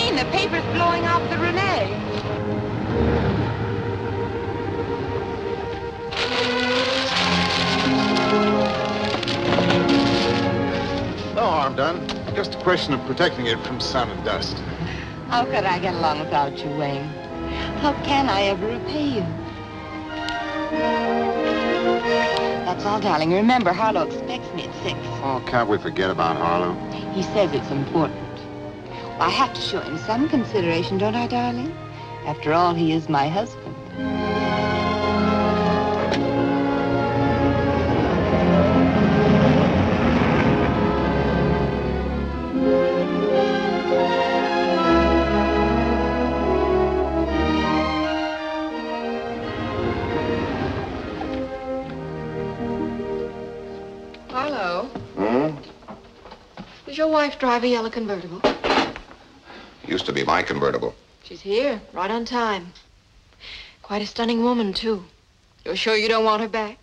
rain. The paper's blowing off the Renee. No harm done. Just a question of protecting it from sun and dust. How could I get along without you, Wayne? How can I ever repay you? That's all, darling. Remember, Harlow expects me at 6. Oh, can't we forget about Harlow? He says it's important. Well, I have to show him some consideration, don't I, darling? After all, he is my husband. Does your wife drive a yellow convertible? Used to be my convertible. She's here, right on time. Quite a stunning woman, too. You're sure you don't want her back?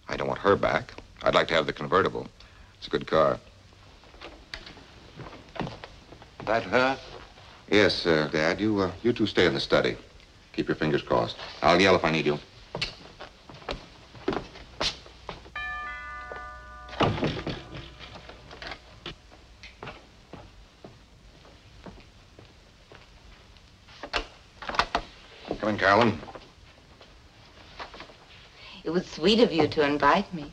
I don't want her back. I'd like to have the convertible. It's a good car. That her? Yes, Dad. You two stay in the study. Keep your fingers crossed. I'll yell if I need you. Come in, Carolyn. It was sweet of you to invite me.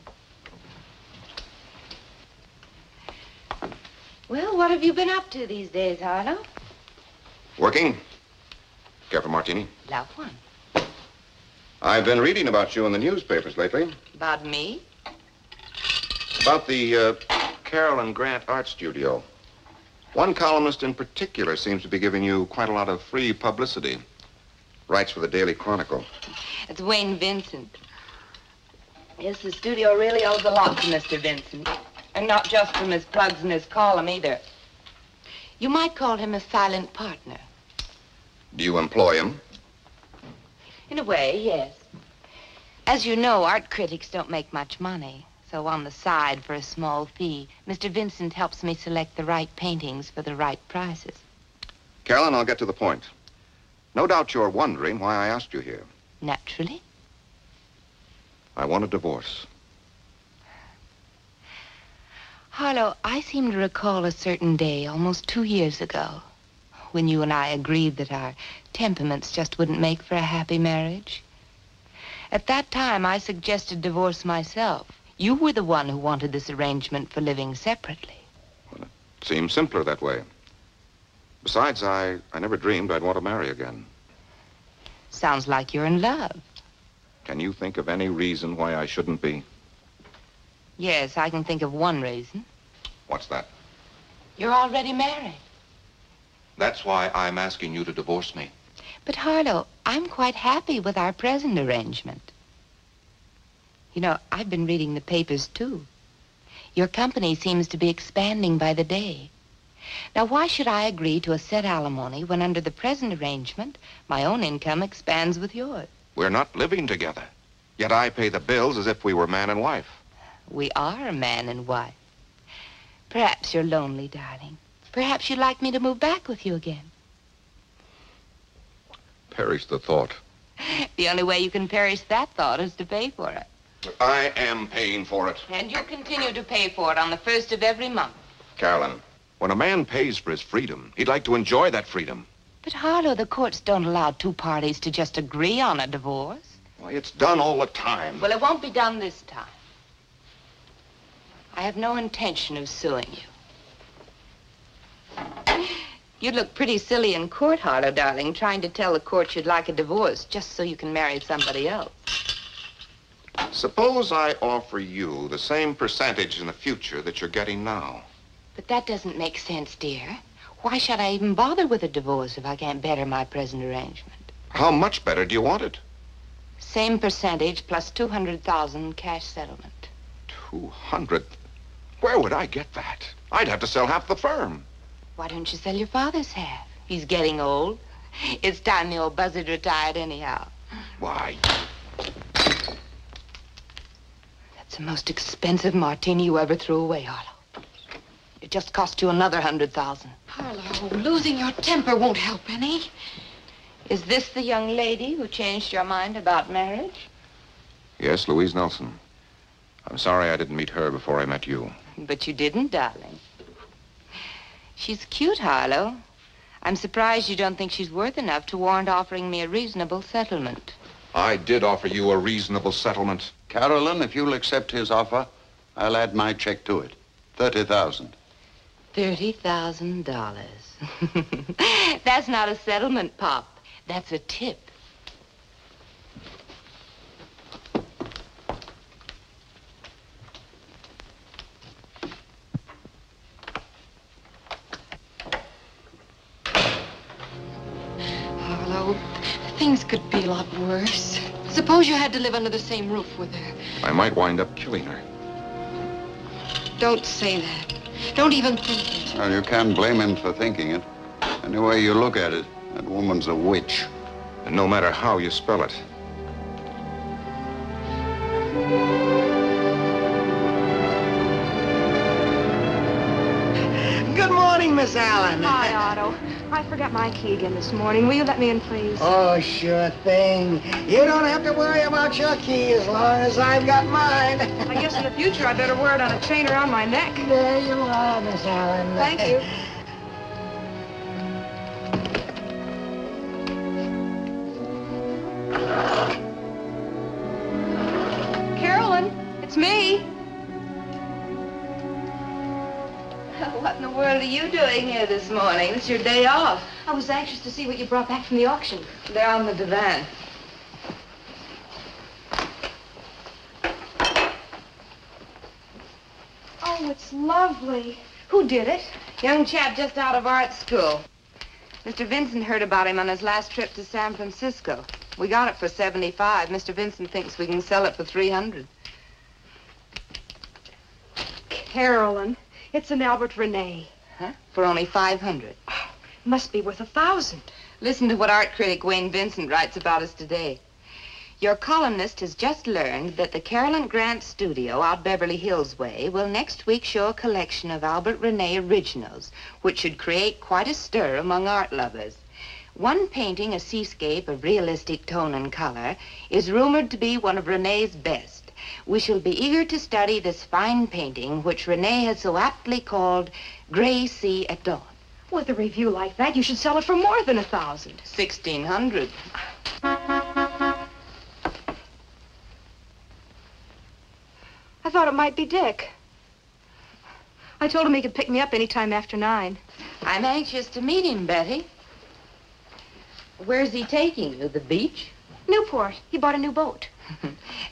Well, what have you been up to these days, Harlow? Working. Care for martini? Love one. I've been reading about you in the newspapers lately. About me? About the Carolyn Grant Art Studio. One columnist in particular seems to be giving you quite a lot of free publicity. Writes for the Daily Chronicle. It's Wayne Vincent. Yes, the studio really owes a lot to Mr. Vincent. And not just from his plugs and his column, either. You might call him a silent partner. Do you employ him? In a way, yes. As you know, art critics don't make much money. So on the side, for a small fee, Mr. Vincent helps me select the right paintings for the right prices. Carolyn, I'll get to the point. No doubt you're wondering why I asked you here. Naturally. I want a divorce. Harlow, I seem to recall a certain day, almost 2 years ago, when you and I agreed that our temperaments just wouldn't make for a happy marriage. At that time, I suggested divorce myself. You were the one who wanted this arrangement for living separately. Well, it seems simpler that way. Besides, I never dreamed I'd want to marry again. Sounds like you're in love. Can you think of any reason why I shouldn't be? Yes, I can think of one reason. What's that? You're already married. That's why I'm asking you to divorce me. But, Harlow, I'm quite happy with our present arrangement. You know, I've been reading the papers, too. Your company seems to be expanding by the day. Now, why should I agree to a set alimony when under the present arrangement, my own income expands with yours? We're not living together. Yet I pay the bills as if we were man and wife. We are a man and wife. Perhaps you're lonely, darling. Perhaps you'd like me to move back with you again. Perish the thought. The only way you can perish that thought is to pay for it. I am paying for it. And you'll continue to pay for it on the 1st of every month. Carolyn, when a man pays for his freedom, he'd like to enjoy that freedom. But, Harlow, the courts don't allow two parties to just agree on a divorce. Why, it's done all the time. Well, it won't be done this time. I have no intention of suing you. You'd look pretty silly in court, Harlow, darling, trying to tell the court you'd like a divorce just so you can marry somebody else. Suppose I offer you the same percentage in the future that you're getting now. But that doesn't make sense, dear. Why should I even bother with a divorce if I can't better my present arrangement? How much better do you want it? Same percentage plus $200,000 cash settlement. 200? Where would I get that? I'd have to sell half the firm. Why don't you sell your father's half? He's getting old. It's time the old buzzard retired anyhow. Why? That's the most expensive martini you ever threw away, Harlow. It just cost you another 100,000. Harlow, losing your temper won't help any. Is this the young lady who changed your mind about marriage? Yes, Louise Nelson. I'm sorry I didn't meet her before I met you. But you didn't, darling. She's cute, Harlow. I'm surprised you don't think she's worth enough to warrant offering me a reasonable settlement. I did offer you a reasonable settlement. Carolyn, if you'll accept his offer, I'll add my check to it. $30,000. $30,000. That's not a settlement, Pop. That's a tip. Harlow, things could be a lot worse. Suppose you had to live under the same roof with her. I might wind up killing her. Don't say that. Don't even think it. Well, you can't blame him for thinking it. Any way you look at it, that woman's a witch. And no matter how you spell it. Good morning, Miss Allen. Hi, Otto. I forgot my key again this morning. Will you let me in, please? Oh, sure thing. You don't have to worry about your key as long as I've got mine. I guess in the future I better wear it on a chain around my neck. There you are, Miss Allen. Thank you. Carolyn, it's me. What in the world are you doing here this morning? It's your day off. I was anxious to see what you brought back from the auction. They're on the divan. Oh, it's lovely. Who did it? Young chap just out of art school. Mr. Vincent heard about him on his last trip to San Francisco. We got it for 75. Mr. Vincent thinks we can sell it for 300. Carolyn, it's an Albert Rene. Huh? For only 500. Must be worth 1,000. Listen to what art critic Wayne Vincent writes about us today. Your columnist has just learned that the Carolyn Grant Studio out Beverly Hills way will next week show a collection of Albert Rene originals, which should create quite a stir among art lovers. One painting, a seascape of realistic tone and color, is rumored to be one of Rene's best. We shall be eager to study this fine painting, which Rene has so aptly called Gray Sea at Dawn. With a review like that, you should sell it for more than 1,000. 1,600. I thought it might be Dick. I told him he could pick me up any time after 9. I'm anxious to meet him, Betty. Where's he taking you? The beach? Newport. He bought a new boat.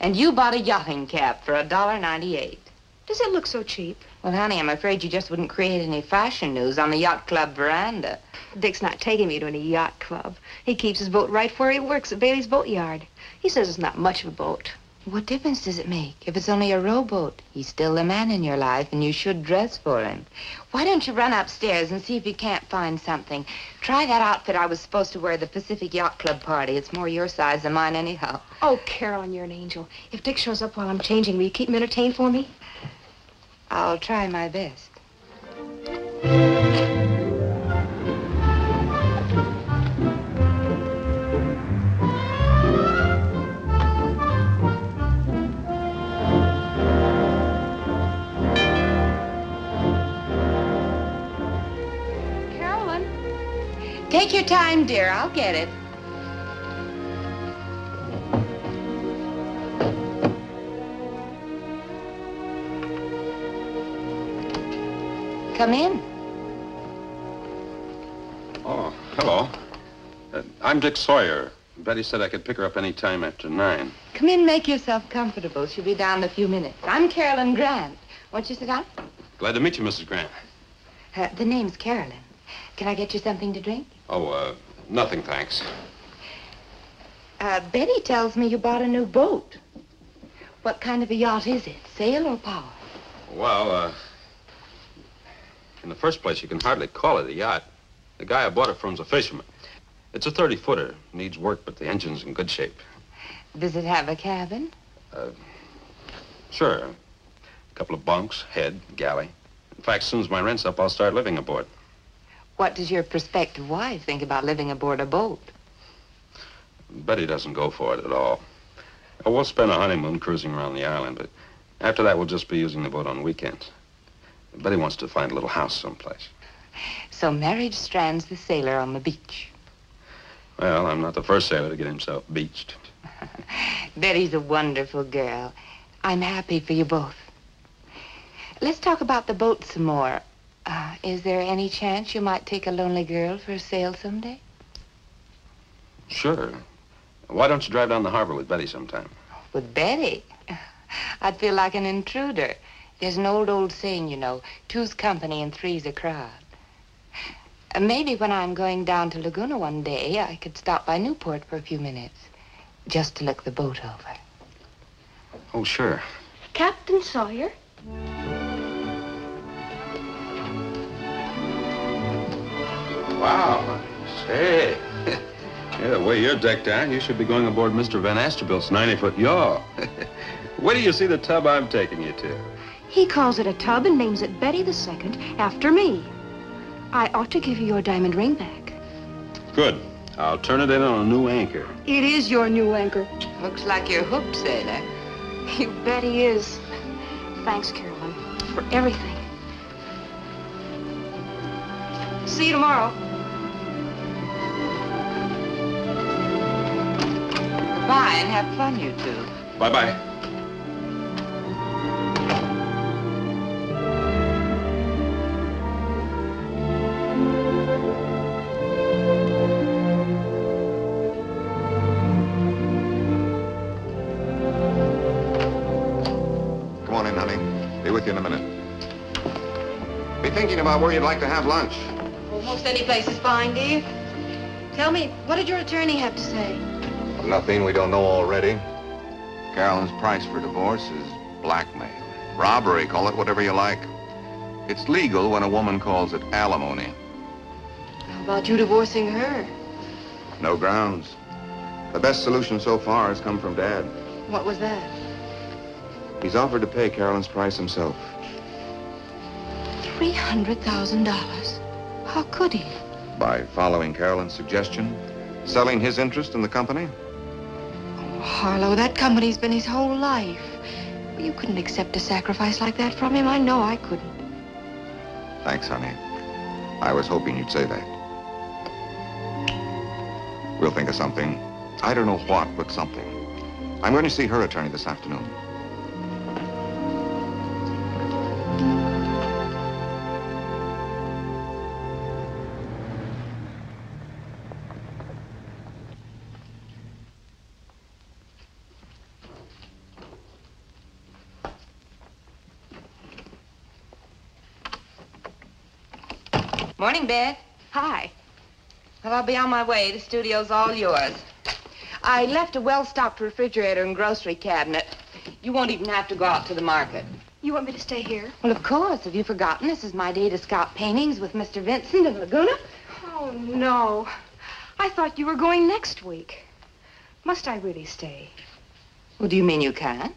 And you bought a yachting cap for $1.98. Does it look so cheap? Well, honey, I'm afraid you just wouldn't create any fashion news on the yacht club veranda. Dick's not taking me to any yacht club. He keeps his boat right where he works at Bailey's Boatyard. He says it's not much of a boat. What difference does it make? If it's only a rowboat, he's still the man in your life, and you should dress for him. Why don't you run upstairs and see if you can't find something? Try that outfit I was supposed to wear at the Pacific Yacht Club party. It's more your size than mine anyhow. Oh, Carolyn, you're an angel. If Dick shows up while I'm changing, will you keep him entertained for me? I'll try my best. Carolyn? Take your time, dear. I'll get it. Come in. Oh, hello. I'm Dick Sawyer. Betty said I could pick her up any time after 9. Come in, make yourself comfortable. She'll be down in a few minutes. I'm Carolyn Grant. Won't you sit down? Glad to meet you, Mrs. Grant. The name's Carolyn. Can I get you something to drink? Oh, nothing, thanks. Betty tells me you bought a new boat. What kind of a yacht is it? Sail or power? Well, in the first place, you can hardly call it a yacht. The guy I bought it from's a fisherman. It's a 30-footer. Needs work, but the engine's in good shape. Does it have a cabin? Sure. A couple of bunks, head, galley. In fact, as soon as my rent's up, I'll start living aboard. What does your prospective wife think about living aboard a boat? Betty doesn't go for it at all. We'll spend a honeymoon cruising around the island, but after that, we'll just be using the boat on weekends. Betty wants to find a little house someplace. So marriage strands the sailor on the beach. Well, I'm not the first sailor to get himself beached. Betty's a wonderful girl. I'm happy for you both. Let's talk about the boat some more. Is there any chance you might take a lonely girl for a sail someday? Sure. Why don't you drive down the harbor with Betty sometime? With Betty? I'd feel like an intruder. There's an old saying, you know, two's company and three's a crowd. Maybe when I'm going down to Laguna one day, I could stop by Newport for a few minutes, just to look the boat over. Oh, sure. Captain Sawyer? Wow. Say. Yeah, the way you're decked out, you should be going aboard Mr. Van Astorbilt's 90-foot yawl. Where do you see the tub I'm taking you to? He calls it a tub and names it Betty II after me. I ought to give you your diamond ring back. Good. I'll turn it in on a new anchor. It is your new anchor. Looks like you're hooked, sailor. You bet he is. Thanks, Caroline, for everything. See you tomorrow. Goodbye, and have fun, you two. Bye-bye. Come on in, honey. Be with you in a minute. Be thinking about where you'd like to have lunch. Almost any place is fine, dear. Tell me, what did your attorney have to say? Nothing we don't know already. Carolyn's price for divorce is blackmail. Robbery, call it whatever you like. It's legal when a woman calls it alimony. How about you divorcing her? No grounds. The best solution so far has come from Dad. What was that? He's offered to pay Carolyn's price himself. $300,000. How could he? By following Carolyn's suggestion, selling his interest in the company. Oh, Harlow, that company's been his whole life. You couldn't accept a sacrifice like that from him. I know I couldn't. Thanks, honey. I was hoping you'd say that. We'll think of something. I don't know what, but something. I'm going to see her attorney this afternoon. Morning, Beth. Hi. Well, I'll be on my way. The studio's all yours. I left a well-stocked refrigerator and grocery cabinet. You won't even have to go out to the market. You want me to stay here? Well, of course. Have you forgotten? This is my day to scout paintings with Mr. Vincent in Laguna. Oh, no. I thought you were going next week. Must I really stay? Well, do you mean you can't?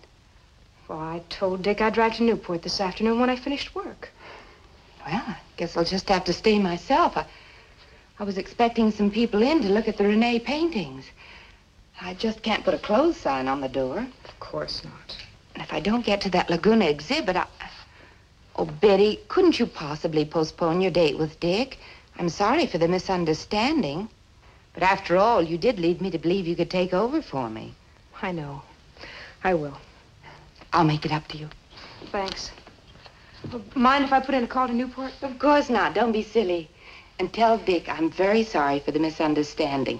Well, I told Dick I'd drive to Newport this afternoon when I finished work. Well, I guess I'll just have to stay myself. I was expecting some people in to look at the Renee paintings. I just can't put a close sign on the door. Of course not. And if I don't get to that Laguna exhibit, Oh, Betty, couldn't you possibly postpone your date with Dick? I'm sorry for the misunderstanding. But after all, you did lead me to believe you could take over for me. I know. I will. I'll make it up to you. Thanks. Mind if I put in a call to Newport? Of course not. Don't be silly. And tell Dick I'm very sorry for the misunderstanding.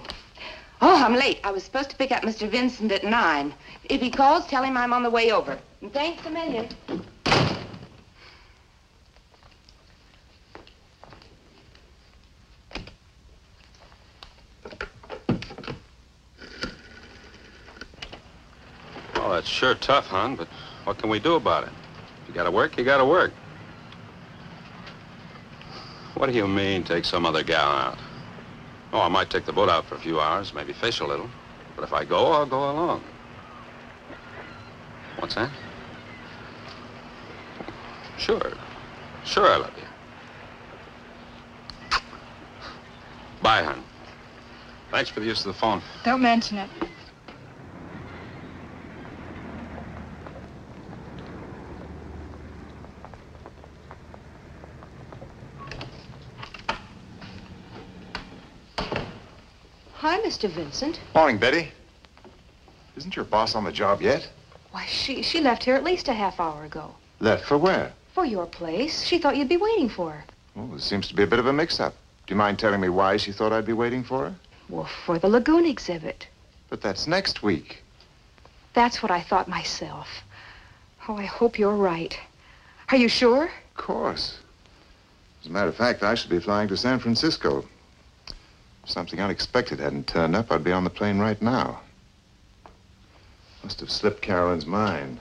Oh, I'm late. I was supposed to pick up Mr. Vincent at 9. If he calls, tell him I'm on the way over. And thanks a million. Well, that's sure tough, hon, but what can we do about it? If you gotta work, you gotta work. What do you mean, take some other gal out? Oh, I might take the boat out for a few hours, maybe fish a little. But if I go, I'll go along. What's that? Sure. Sure, I love you. Bye, hon. Thanks for the use of the phone. Don't mention it. Hi, Mr. Vincent. Morning, Betty. Isn't your boss on the job yet? Why, she left here at least a half hour ago. Left for where? For your place. She thought you'd be waiting for her. Well, there seems to be a bit of a mix-up. Do you mind telling me why she thought I'd be waiting for her? Well, for the lagoon exhibit. But that's next week. That's what I thought myself. Oh, I hope you're right. Are you sure? Of course. As a matter of fact, I should be flying to San Francisco. If something unexpected hadn't turned up, I'd be on the plane right now. Must have slipped Carolyn's mind.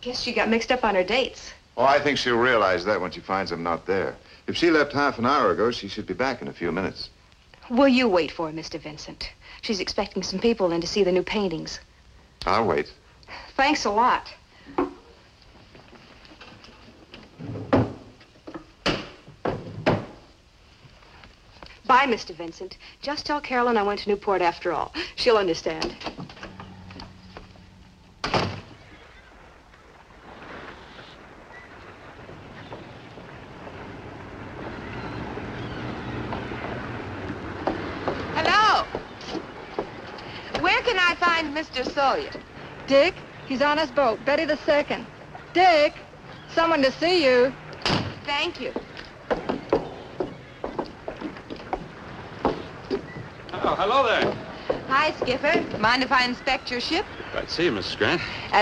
Guess she got mixed up on her dates. Oh, I think she'll realize that when she finds I'm not there. If she left half an hour ago, she should be back in a few minutes. Will you wait for her, Mr. Vincent? She's expecting some people in to see the new paintings. I'll wait. Thanks a lot. Bye, Mr. Vincent. Just tell Carolyn I went to Newport after all. She'll understand. Hello. Where can I find Mr. Sawyer? Dick, he's on his boat. Betty the second. Dick, someone to see you. Thank you. Oh, hello there. Hi, Skipper. Mind if I inspect your ship? Glad to see you, Mrs. Grant.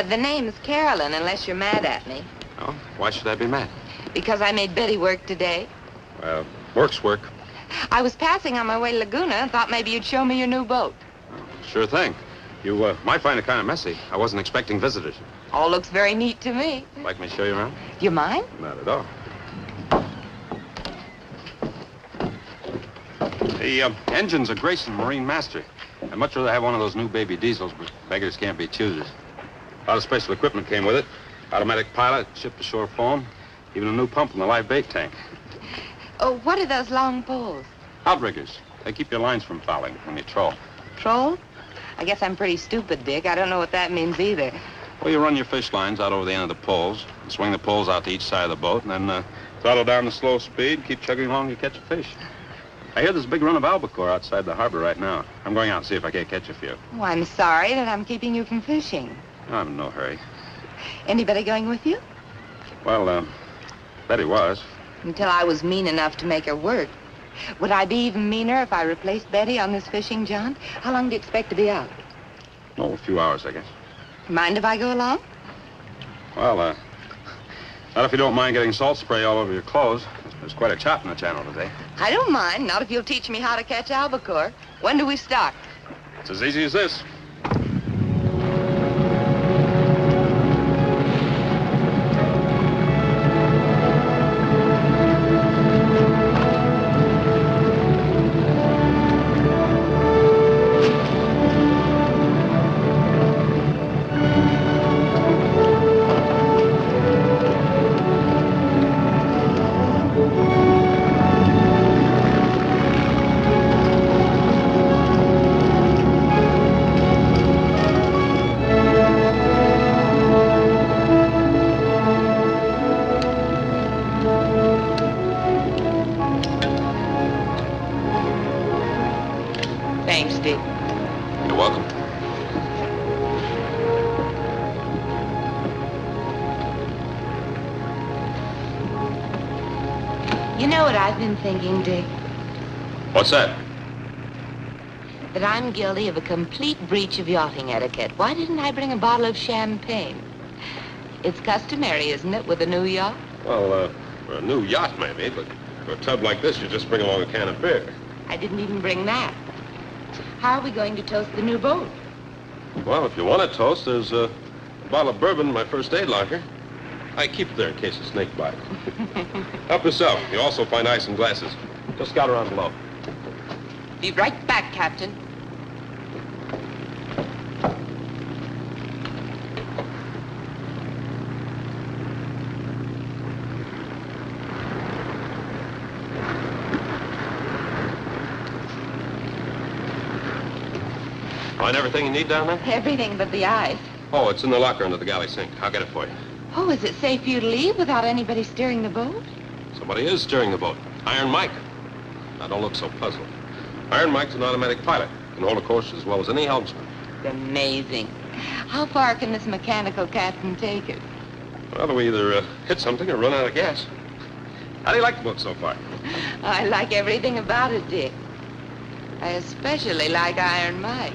The name's Carolyn, unless you're mad at me. Oh, why should I be mad? Because I made Betty work today. Well, work's work. I was passing on my way to Laguna and thought maybe you'd show me your new boat. Sure thing. You might find it kind of messy. I wasn't expecting visitors. All looks very neat to me. Like me to show you around? You mind? Not at all. The engine's a Grayson Marine Master. I'd much rather have one of those new baby diesels, but beggars can't be choosers. A lot of special equipment came with it. Automatic pilot, ship-to-shore foam, even a new pump in the live bait tank. Oh, what are those long poles? Outriggers. They keep your lines from fouling when you troll. Troll? I guess I'm pretty stupid, Dick. I don't know what that means either. Well, you run your fish lines out over the end of the poles, and swing the poles out to each side of the boat, and then throttle down the slow speed, keep chugging along, you catch a fish. I hear there's a big run of albacore outside the harbor right now. I'm going out and see if I can't catch a few. Oh, I'm sorry that I'm keeping you from fishing. I'm in no hurry. Anybody going with you? Well, Betty was. Until I was mean enough to make her work. Would I be even meaner if I replaced Betty on this fishing jaunt? How long do you expect to be out? Oh, a few hours, I guess. Mind if I go along? Well, not if you don't mind getting salt spray all over your clothes. There's quite a chop in the channel today. I don't mind, not if you'll teach me how to catch albacore. When do we start? It's as easy as this. Thanks, Dick. You're welcome. You know what I've been thinking, Dick? What's that? That I'm guilty of a complete breach of yachting etiquette. Why didn't I bring a bottle of champagne? It's customary, isn't it, with a new yacht? Well, for a new yacht, maybe, but for a tub like this, you just bring along a can of beer. I didn't even bring that. How are we going to toast the new boat? Well, if you want a toast, there's a bottle of bourbon in my first aid locker. I keep it there in case of snake bite. Help yourself. You'll also find ice and glasses. Just scout around below. Be right back, Captain. Find everything you need down there? Everything but the ice. Oh, it's in the locker under the galley sink. I'll get it for you. Oh, is it safe for you to leave without anybody steering the boat? Somebody is steering the boat. Iron Mike. Now, don't look so puzzled. Iron Mike's an automatic pilot. Can hold a course as well as any helmsman. It's amazing. How far can this mechanical captain take it? Well, we either hit something or run out of gas. How do you like the boat so far? I like everything about it, Dick. I especially like Iron Mike.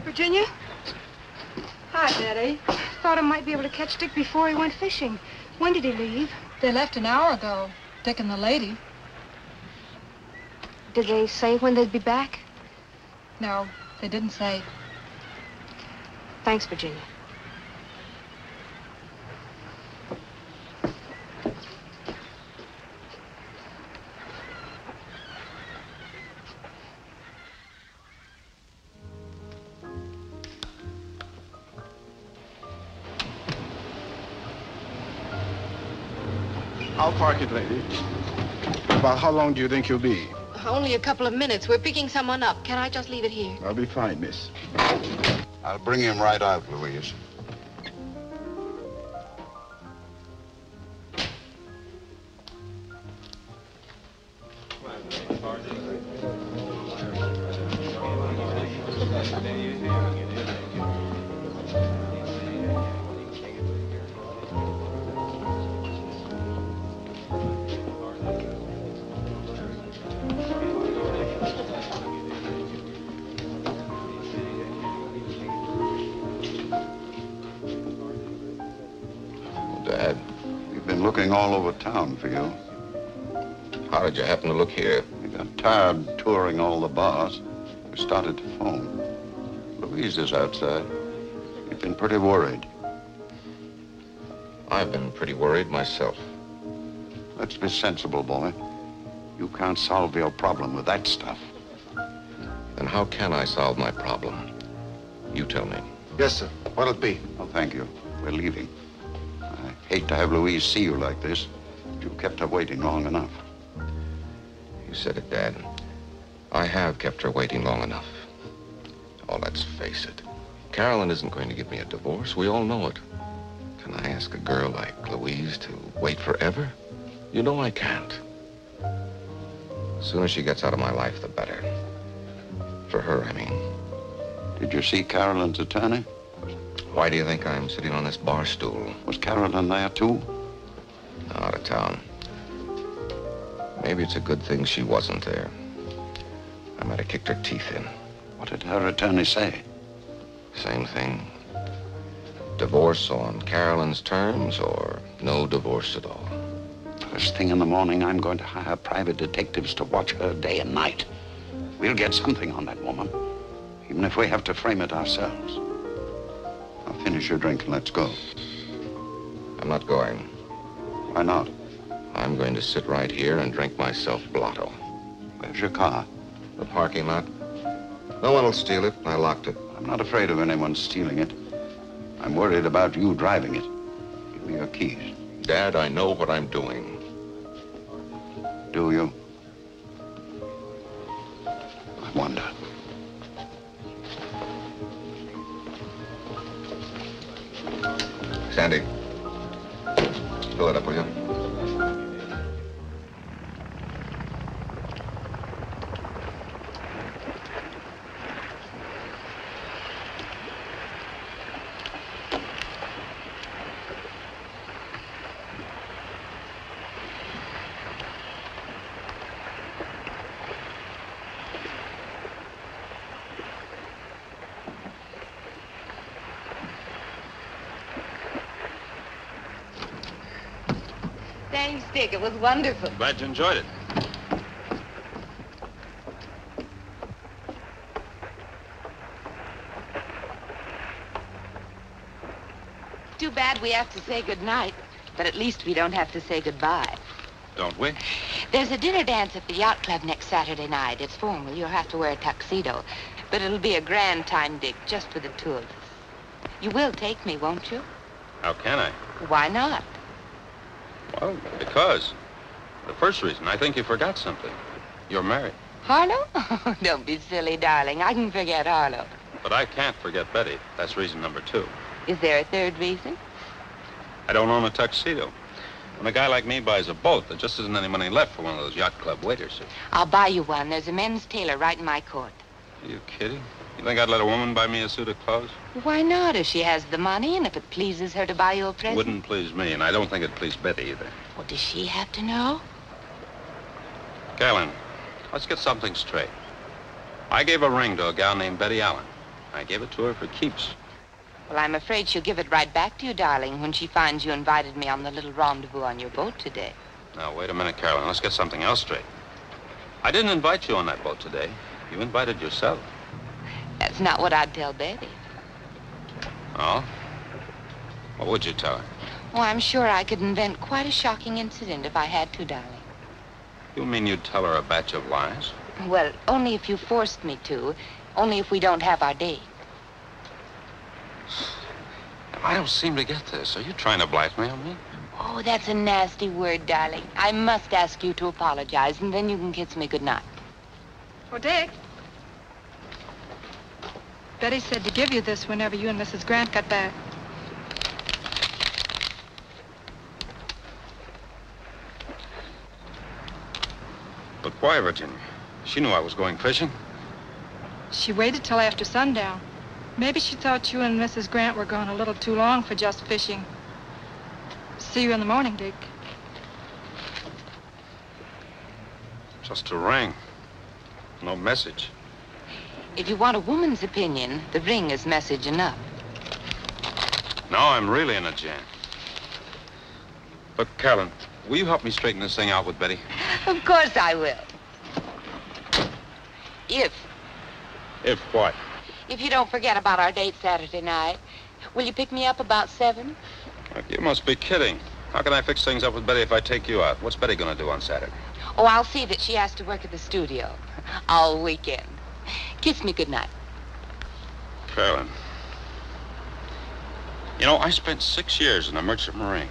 Virginia? Hi, Betty. Thought I might be able to catch Dick before he went fishing. When did he leave? They left an hour ago, Dick and the lady. Did they say when they'd be back? No, they didn't say. Thanks, Virginia. I'll park it, lady. About how long do you think you'll be? Only a couple of minutes. We're picking someone up. Can I just leave it here? I'll be fine, miss. I'll bring him right out, Louise. Dad, We've been looking all over town for you. how did you happen to look here? We got tired touring all the bars. We started to phone. Louise is outside. We've been pretty worried. I've been pretty worried myself. Let's be sensible, boy. You can't solve your problem with that stuff. Then how can I solve my problem? You tell me. Yes, sir. What'll it be? Oh, thank you. We're leaving. I hate to have Louise see you like this, but you've kept her waiting long enough. You said it, Dad. I have kept her waiting long enough. Oh, let's face it. Carolyn isn't going to give me a divorce. We all know it. Can I ask a girl like Louise to wait forever? You know I can't. The sooner she gets out of my life, the better. For her, I mean. Did you see Carolyn's attorney? Why do you think I'm sitting on this bar stool? Was Carolyn there, too? Out of town. Maybe it's a good thing she wasn't there. I might have kicked her teeth in. What did her attorney say? Same thing. Divorce on Carolyn's terms or no divorce at all. First thing in the morning, I'm going to hire private detectives to watch her day and night. We'll get something on that woman, even if we have to frame it ourselves. Now finish your drink and let's go. I'm not going. Why not? I'm going to sit right here and drink myself blotto. Where's your car? The parking lot. No one will steal it. I locked it. I'm not afraid of anyone stealing it. I'm worried about you driving it. Give me your keys. Dad, I know what I'm doing. Do you? I wonder. Sandy, fill it up, will you? Thanks, Dick. It was wonderful. Glad you enjoyed it. too bad we have to say goodnight, but at least we don't have to say goodbye. Don't we? There's a dinner dance at the yacht club next Saturday night. It's formal. You'll have to wear a tuxedo. But it'll be a grand time, Dick, just for the two of us. You will take me, won't you? How can I? Why not? Well, because. The first reason, I think you forgot something. You're married. Harlow? Oh, don't be silly, darling. I can forget Harlow. But I can't forget Betty. That's reason number 2. Is there a third reason? I don't own a tuxedo. When a guy like me buys a boat, there just isn't any money left for one of those yacht club waiters. I'll buy you one. There's a men's tailor right in my court. Are you kidding? You think I'd let a woman buy me a suit of clothes? Why not, if she has the money and if it pleases her to buy you a present? Wouldn't please me, and I don't think it'd please Betty either. Well, does she have to know? Carolyn, let's get something straight. I gave a ring to a gal named Betty Allen. I gave it to her for keeps. Well, I'm afraid she'll give it right back to you, darling, when she finds you invited me on the little rendezvous on your boat today. Now, wait a minute, Carolyn. Let's get something else straight. I didn't invite you on that boat today. You invited yourself. That's not what I'd tell Betty. Oh? What would you tell her? Oh, I'm sure I could invent quite a shocking incident if I had to, darling. You mean you'd tell her a batch of lies? Well, only if you forced me to. Only if we don't have our date. I don't seem to get this. Are you trying to blackmail me? Oh, that's a nasty word, darling. I must ask you to apologize, and then you can kiss me goodnight. Oh, Dick. Betty said to give you this whenever you and Mrs. Grant got back. But why, Virginia? She knew I was going fishing. She waited till after sundown. Maybe she thought you and Mrs. Grant were gone a little too long for just fishing. See you in the morning, Dick. Just a ring. No message. If you want a woman's opinion, the ring is message enough. Now I'm really in a jam. Look, Carolyn, will you help me straighten this thing out with Betty? Of course I will. If what? If you don't forget about our date Saturday night. Will you pick me up about 7? Look, you must be kidding. How can I fix things up with Betty if I take you out? What's Betty going to do on Saturday? Oh, I'll see that she has to work at the studio all weekend. Kiss me goodnight. Carolyn. You know, I spent 6 years in the Merchant Marine.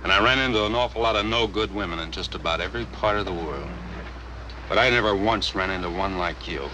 And I ran into an awful lot of no-good women in just about every part of the world. But I never once ran into one like you.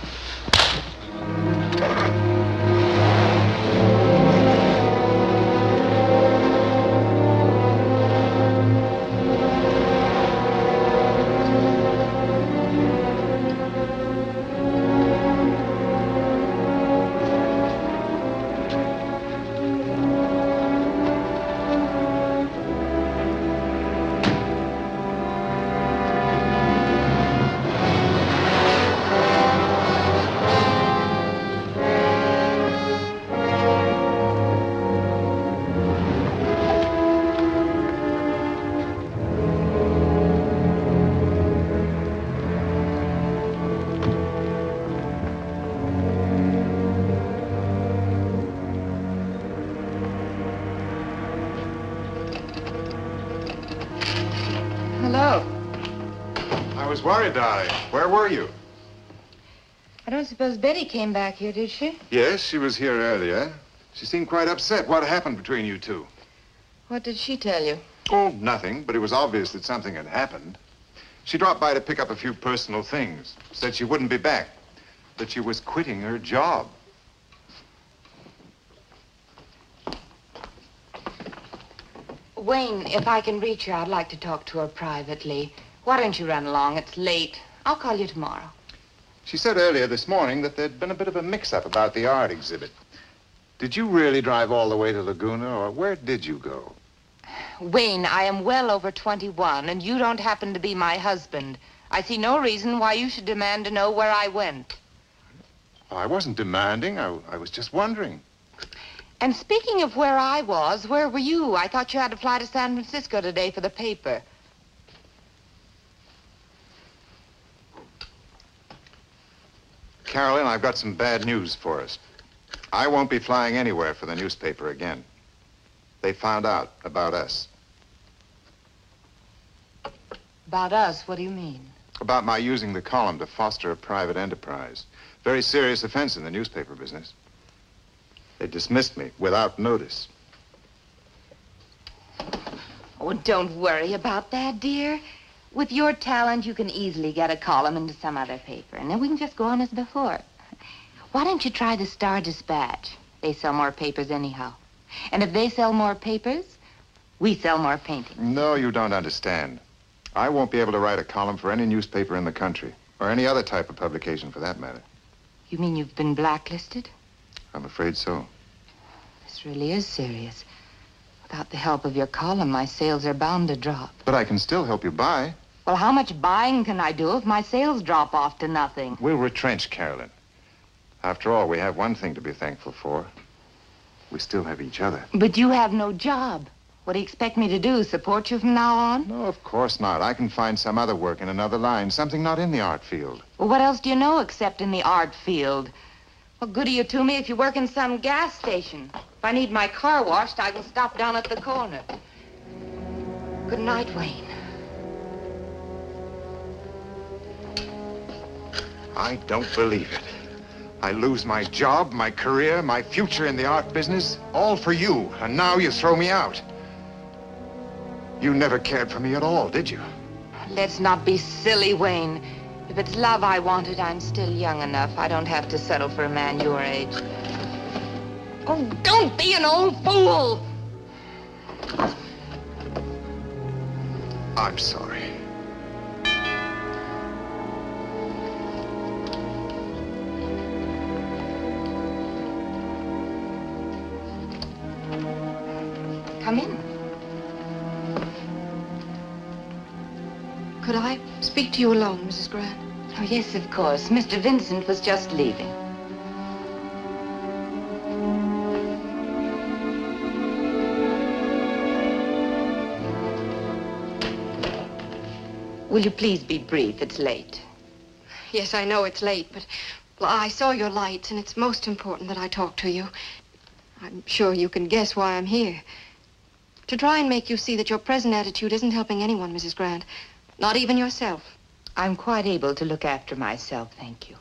Hello. I was worried, darling. Where were you? I don't suppose Betty came back here, did she? Yes, she was here earlier. She seemed quite upset. What happened between you two? What did she tell you? Oh, nothing, but it was obvious that something had happened. She dropped by to pick up a few personal things. Said she wouldn't be back. That she was quitting her job. Wayne, if I can reach her, I'd like to talk to her privately. Why don't you run along? It's late. I'll call you tomorrow. She said earlier this morning that there'd been a bit of a mix-up about the art exhibit. Did you really drive all the way to Laguna, or where did you go? Wayne, I am well over 21, and you don't happen to be my husband. I see no reason why you should demand to know where I went. Oh, I wasn't demanding. I was just wondering. And speaking of where I was, where were you? I thought you had to fly to San Francisco today for the paper. Carolyn, I've got some bad news for us. I won't be flying anywhere for the newspaper again. They found out about us. About us? What do you mean? About my using the column to foster a private enterprise. Very serious offense in the newspaper business. They dismissed me without notice. Oh, don't worry about that, dear. With your talent, you can easily get a column into some other paper, and then we can just go on as before. Why don't you try the Star-Dispatch? They sell more papers anyhow. And if they sell more papers, we sell more paintings. No, you don't understand. I won't be able to write a column for any newspaper in the country, or any other type of publication for that matter. You mean you've been blacklisted? I'm afraid so. This really is serious. Without the help of your column, my sales are bound to drop. But I can still help you buy. Well, how much buying can I do if my sales drop off to nothing? We'll retrench, Carolyn. After all, we have one thing to be thankful for. We still have each other. But you have no job. What do you expect me to do, support you from now on? No, of course not. I can find some other work in another line, something not in the art field. Well, what else do you know except in the art field? What good are you to me if you work in some gas station? If I need my car washed, I can stop down at the corner. Good night, Wayne. I don't believe it. I lose my job, my career, my future in the art business, all for you, and now you throw me out. You never cared for me at all, did you? Let's not be silly, Wayne. If it's love I wanted, I'm still young enough. I don't have to settle for a man your age. Oh, don't be an old fool! I'm sorry. Come in. Could I speak to you alone, Mrs. Grant? Oh, yes, of course. Mr. Vincent was just leaving. Will you please be brief? It's late. Yes, I know it's late, but well, I saw your lights, and it's most important that I talk to you. I'm sure you can guess why I'm here. To try and make you see that your present attitude isn't helping anyone, Mrs. Grant. Not even yourself. I'm quite able to look after myself, thank you.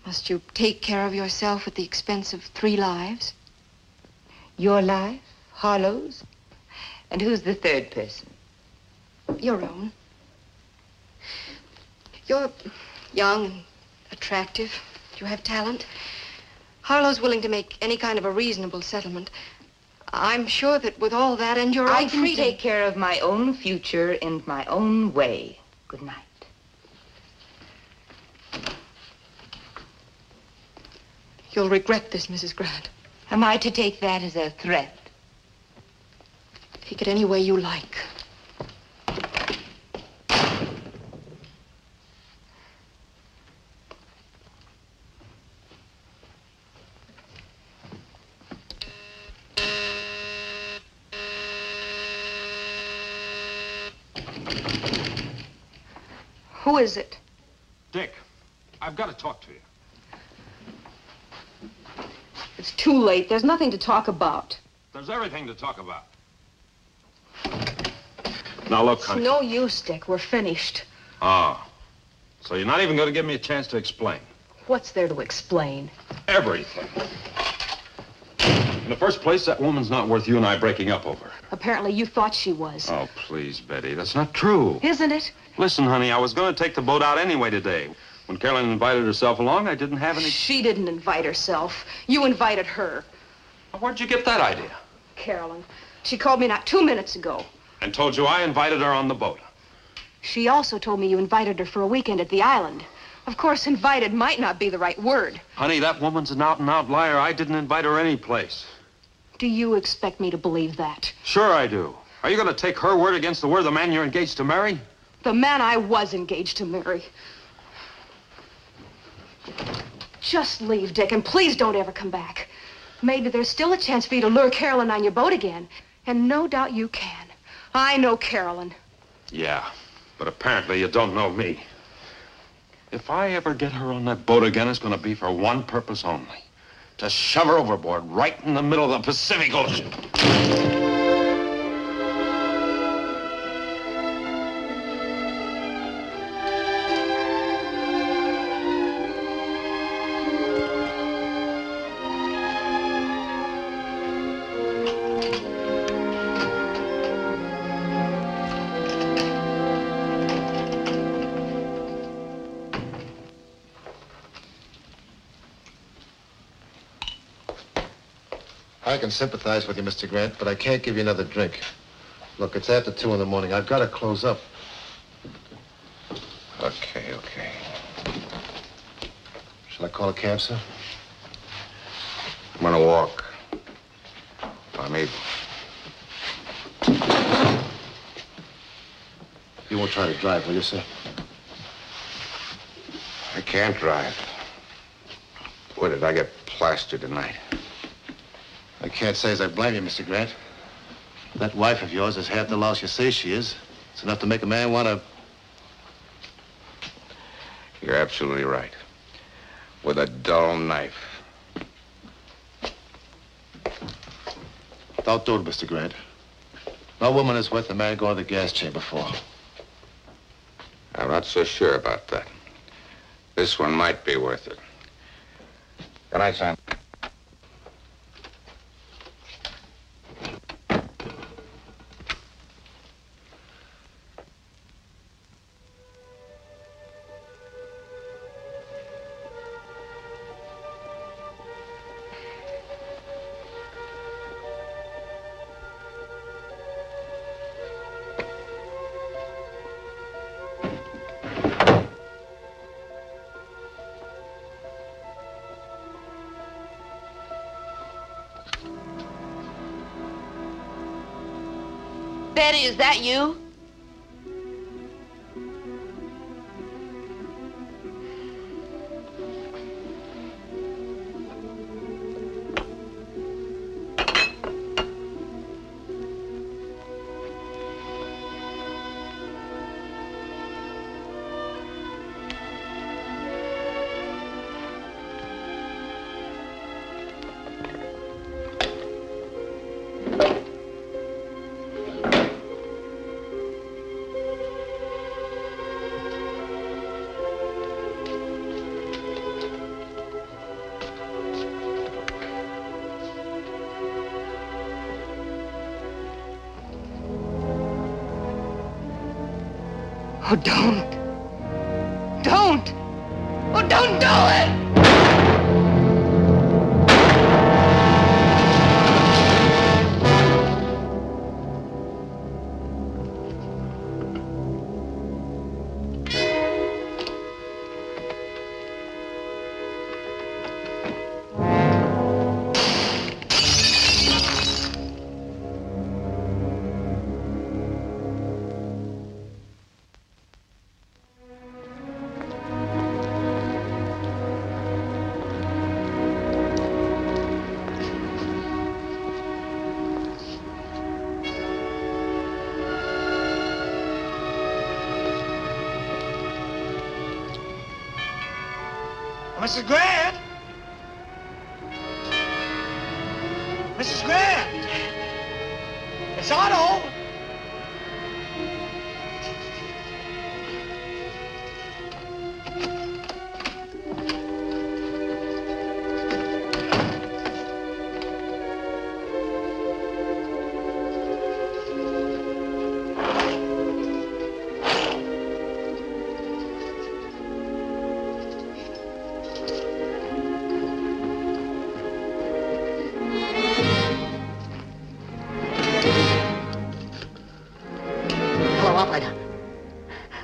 Must you take care of yourself at the expense of 3 lives? Your life, Harlow's, and who's the third person? Your own. You're young and attractive. You have talent. Harlow's willing to make any kind of a reasonable settlement. I'm sure that with all that and your own freedom... I can take care of my own future in my own way. Good night. You'll regret this, Mrs. Grant. Am I to take that as a threat? Take it any way you like. Who is it? Dick, I've got to talk to you. It's too late. There's nothing to talk about. There's everything to talk about. Now, look, It's honey. no use, Dick. We're finished. Ah. So you're not even going to give me a chance to explain? What's there to explain? Everything. In the first place, that woman's not worth you and I breaking up over. Apparently you thought she was. Oh, please, Betty. That's not true. Isn't it? Listen, honey, I was going to take the boat out anyway today. When Carolyn invited herself along, I didn't have any... She didn't invite herself. You invited her. Where'd you get that idea? Carolyn. She called me not 2 minutes ago. And told you I invited her on the boat. She also told me you invited her for a weekend at the island. Of course, invited might not be the right word. Honey, that woman's an out-and-out liar. I didn't invite her any place. Do you expect me to believe that? Sure I do. Are you going to take her word against the word of the man you're engaged to marry? The man I was engaged to marry. Just leave, Dick, and please don't ever come back. Maybe there's still a chance for you to lure Carolyn on your boat again. And no doubt you can. I know Carolyn. Yeah, but apparently you don't know me. If I ever get her on that boat again, it's going to be for one purpose only. to shove her overboard right in the middle of the Pacific Ocean. I can sympathize with you, Mr. Grant, but I can't give you another drink. Look, it's after 2 in the morning. I've got to close up. Okay. Shall I call a cab, sir? I'm gonna walk. If I'm able. You won't try to drive, will you, sir? I can't drive. Boy, did I get plastered tonight. I can't say as I blame you, Mr. Grant. That wife of yours is half the louse you say she is. It's enough to make a man want to... You're absolutely right. With a dull knife. Don't do it, Mr. Grant. No woman is worth the man going to the gas chamber for. I'm not so sure about that. This one might be worth it. Good night, Sam. Betty, is that you? Oh, don't. Don't. Oh, don't do it! Mrs. Grant! Mrs. Grant! It's Otto!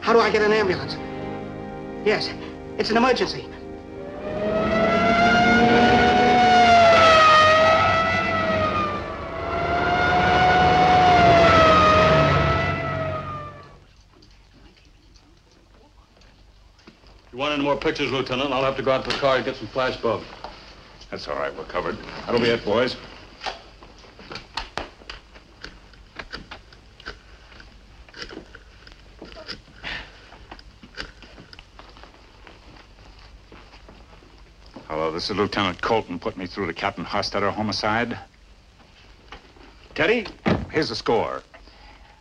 How do I get an ambulance? Yes, it's an emergency. If you want any more pictures, Lieutenant, I'll have to go out to the car and get some flash bulbs. That's all right, we're covered. That'll be it, boys. Hello, Hello, this is Lieutenant Colton. Put me through to Captain Hostetter, homicide. Teddy, here's the score.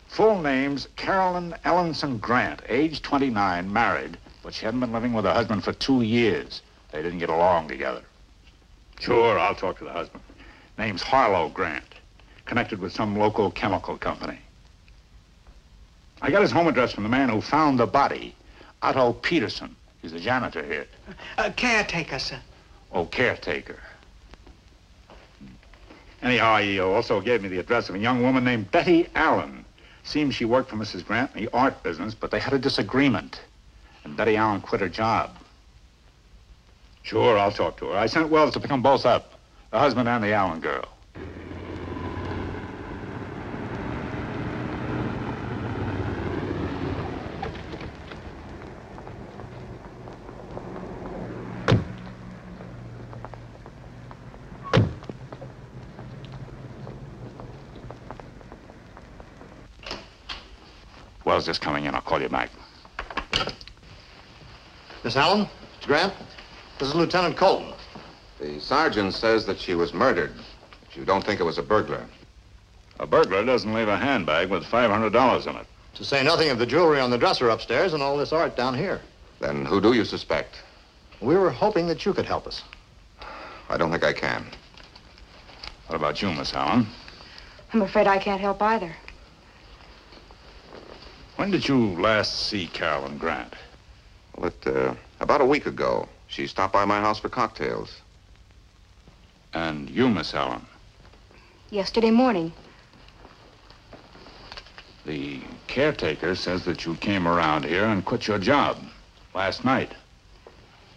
Full name's Carolyn Ellenson Grant, age 29, married, but she hadn't been living with her husband for 2 years. They didn't get along together. Sure, I'll talk to the husband. Name's Harlow Grant, connected with some local chemical company. I got his home address from the man who found the body, Otto Peterson. He's the janitor here. Caretaker, sir. Oh, caretaker. Anyhow, he also gave me the address of a young woman named Betty Allen. Seems she worked for Mrs. Grant in the art business, but they had a disagreement. And Betty Allen quit her job. Sure, I'll talk to her. I sent Wells to pick them both up, the husband and the Allen girl. Wells just coming in. I'll call you back. Miss Allen, Mr. Grant, this is Lieutenant Colton. The sergeant says that she was murdered. But you don't think it was a burglar. A burglar doesn't leave a handbag with $500 in it. To say nothing of the jewelry on the dresser upstairs and all this art down here. Then who do you suspect? We were hoping that you could help us. I don't think I can. What about you, Miss Allen? I'm afraid I can't help either. When did you last see Carolyn Grant? Well, about a week ago. She stopped by my house for cocktails. And you, Miss Allen? Yesterday morning. The caretaker says that you came around here and quit your job last night.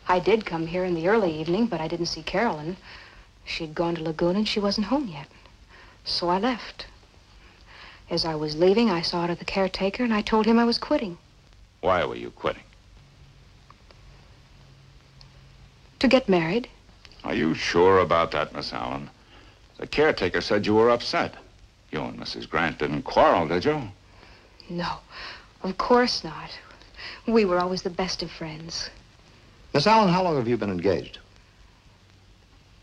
I did come here in the early evening, but I didn't see Carolyn. She'd gone to Lagoon and she wasn't home yet. So I left. As I was leaving, I saw to the caretaker and I told him I was quitting. Why were you quitting? To get married. Are you sure about that, Miss Allen? The caretaker said you were upset. You and Mrs. Grant didn't quarrel, did you? No, of course not. We were always the best of friends. Miss Allen, how long have you been engaged?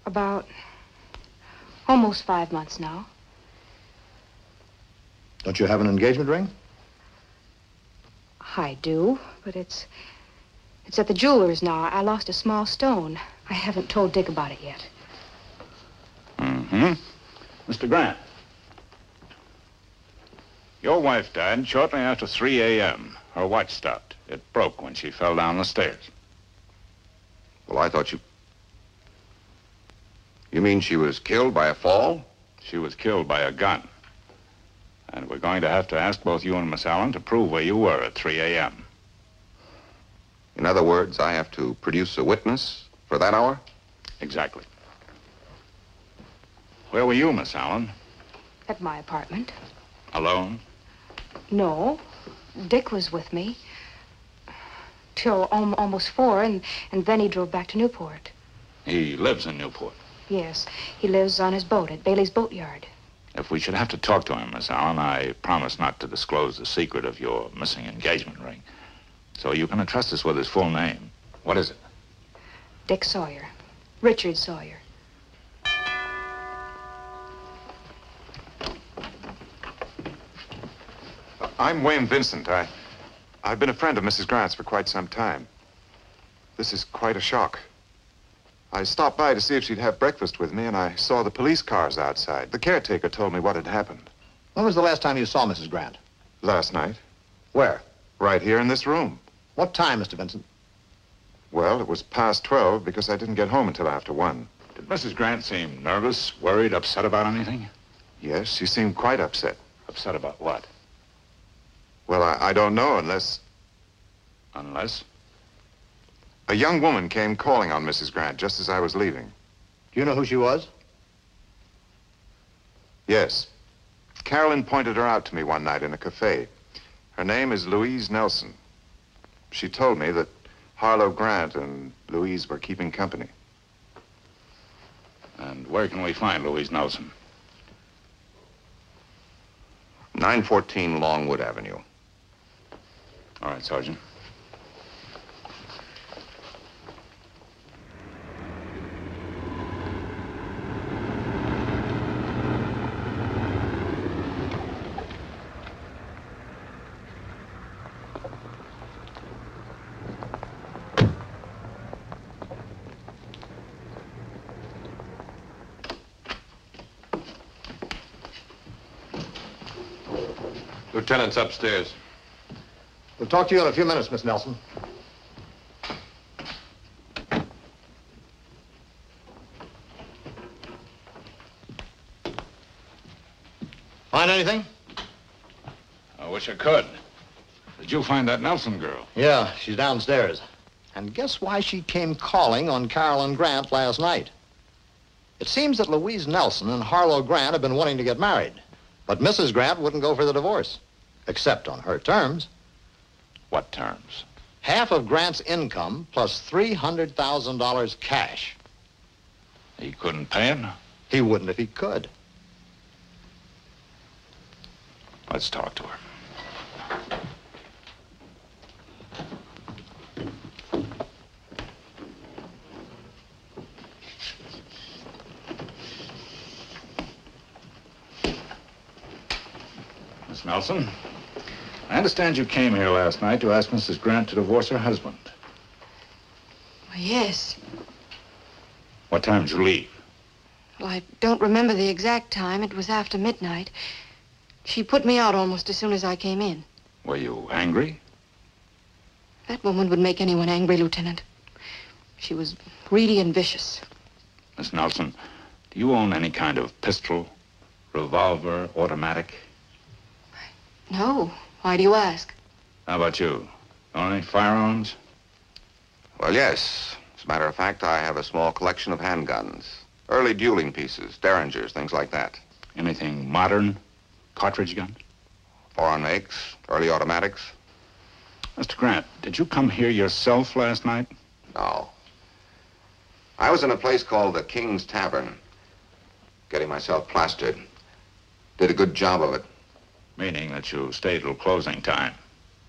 About almost 5 months now. Don't you have an engagement ring? I do, but it's at the jeweler's now. I lost a small stone. I haven't told Dick about it yet. Mm-hmm. Mr. Grant, your wife died shortly after 3 a.m. Her watch stopped. It broke when she fell down the stairs. Well, I thought you... You mean she was killed by a fall? She was killed by a gun. And we're going to have to ask both you and Miss Allen to prove where you were at 3 a.m. In other words, I have to produce a witness for that hour? Exactly. Where were you, Miss Allen? At my apartment. Alone? No. Dick was with me. Till almost 4, and then he drove back to Newport. He lives in Newport? Yes. He lives on his boat at Bailey's Boatyard. If we should have to talk to him, Miss Allen, I promise not to disclose the secret of your missing engagement ring. So you can entrust us with his full name. What is it? Dick Sawyer. Richard Sawyer. I'm Wayne Vincent. I've been a friend of Mrs. Grant's for quite some time. This is quite a shock. I stopped by to see if she'd have breakfast with me, and I saw the police cars outside. The caretaker told me what had happened. When was the last time you saw Mrs. Grant? Last night. Where? Right here in this room. What time, Mr. Vincent? Well, it was past 12 because I didn't get home until after 1. Did Mrs. Grant seem nervous, worried, upset about anything? Yes, she seemed quite upset. Upset about what? Well, I don't know unless... Unless? A young woman came calling on Mrs. Grant just as I was leaving. Do you know who she was? Yes. Carolyn pointed her out to me one night in a cafe. Her name is Louise Nelson. She told me that Harlow Grant and Louise were keeping company. And where can we find Louise Nelson? 914 Longwood Avenue. All right, Sergeant. Lieutenant's upstairs. We'll talk to you in a few minutes, Miss Nelson. Find anything? I wish I could. Did you find that Nelson girl? Yeah, she's downstairs. And guess why she came calling on Carolyn Grant last night? It seems that Louise Nelson and Harlow Grant have been wanting to get married. But Mrs. Grant wouldn't go for the divorce, except on her terms. What terms? Half of Grant's income plus $300,000 cash. He couldn't pay it? He wouldn't if he could. Let's talk to her. Miss Nelson, I understand you came here last night to ask Mrs. Grant to divorce her husband. Well, yes. What time did you leave? Well, I don't remember the exact time. It was after midnight. She put me out almost as soon as I came in. Were you angry? That woman would make anyone angry, Lieutenant. She was greedy and vicious. Miss Nelson, do you own any kind of pistol, revolver, automatic? No. Why do you ask? How about you? Own any firearms? Well, yes. As a matter of fact, I have a small collection of handguns. Early dueling pieces, derringers, things like that. Anything modern? Cartridge gun? Foreign makes, early automatics. Mr. Grant, did you come here yourself last night? No. I was in a place called the King's Tavern, getting myself plastered. Did a good job of it. Meaning that you stayed till closing time?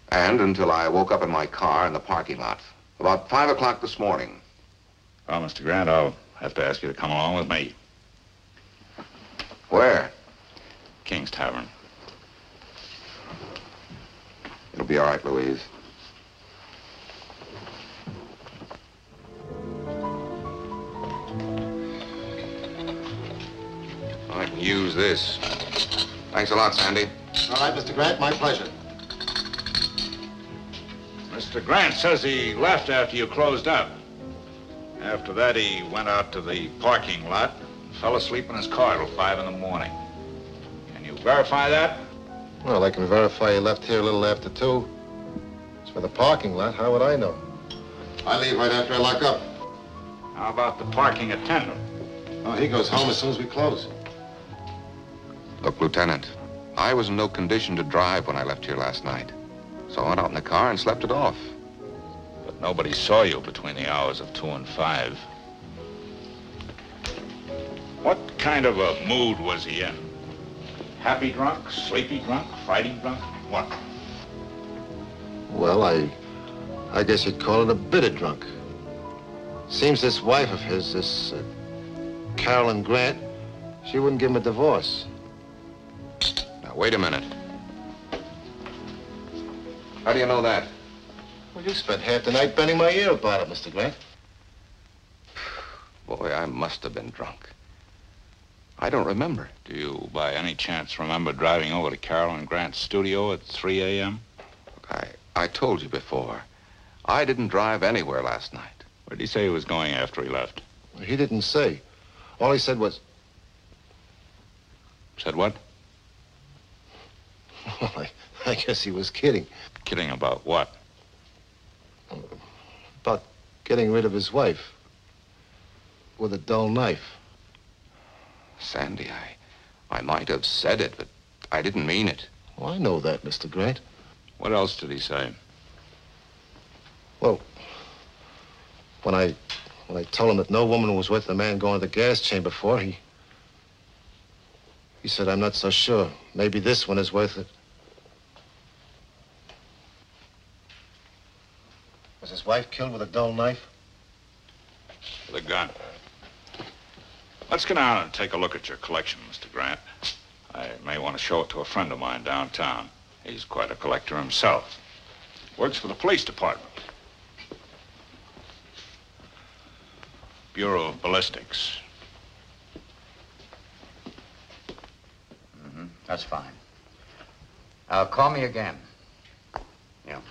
And until I woke up in my car in the parking lot. About 5 o'clock this morning. Well, Mr. Grant, I'll have to ask you to come along with me. Where? King's Tavern. It'll be all right, Louise. I can use this. Thanks a lot, Sandy. All right, Mr. Grant, my pleasure. Mr. Grant says he left after you closed up. After that, he went out to the parking lot and fell asleep in his car till 5 in the morning. Can you verify that? Well, I can verify he left here a little after 2. As for the parking lot, how would I know? I leave right after I lock up. How about the parking attendant? Oh, he goes home as soon as we close. Look, Lieutenant, I was in no condition to drive when I left here last night. So I went out in the car and slept it off. But nobody saw you between the hours of 2 and 5. What kind of a mood was he in? Happy drunk, sleepy drunk, fighting drunk? What? Well, I guess you'd call it a bitter drunk. Seems this wife of his, this Carolyn Grant, she wouldn't give him a divorce. Now, wait a minute. How do you know that? Well, you spent half the night bending my ear about it, Mr. Grant. Boy, I must have been drunk. I don't remember. Do you, by any chance, remember driving over to Carolyn Grant's studio at 3 a.m.? Look, I told you before. I didn't drive anywhere last night. Where did he say he was going after he left? Well, he didn't say. All he said was... Said what? Well, I guess he was kidding. Kidding about what? About getting rid of his wife. With a dull knife. Sandy, I might have said it, but I didn't mean it. Well, I know that, Mr. Grant. What else did he say? Well, when I told him that no woman was worth the man going to the gas chamber for, he said, I'm not so sure. Maybe this one is worth it. Was his wife killed with a dull knife? With a gun. Let's get down and take a look at your collection, Mr. Grant. I may want to show it to a friend of mine downtown. He's quite a collector himself. Works for the police department. Bureau of Ballistics. That's fine. Call me again. Yeah.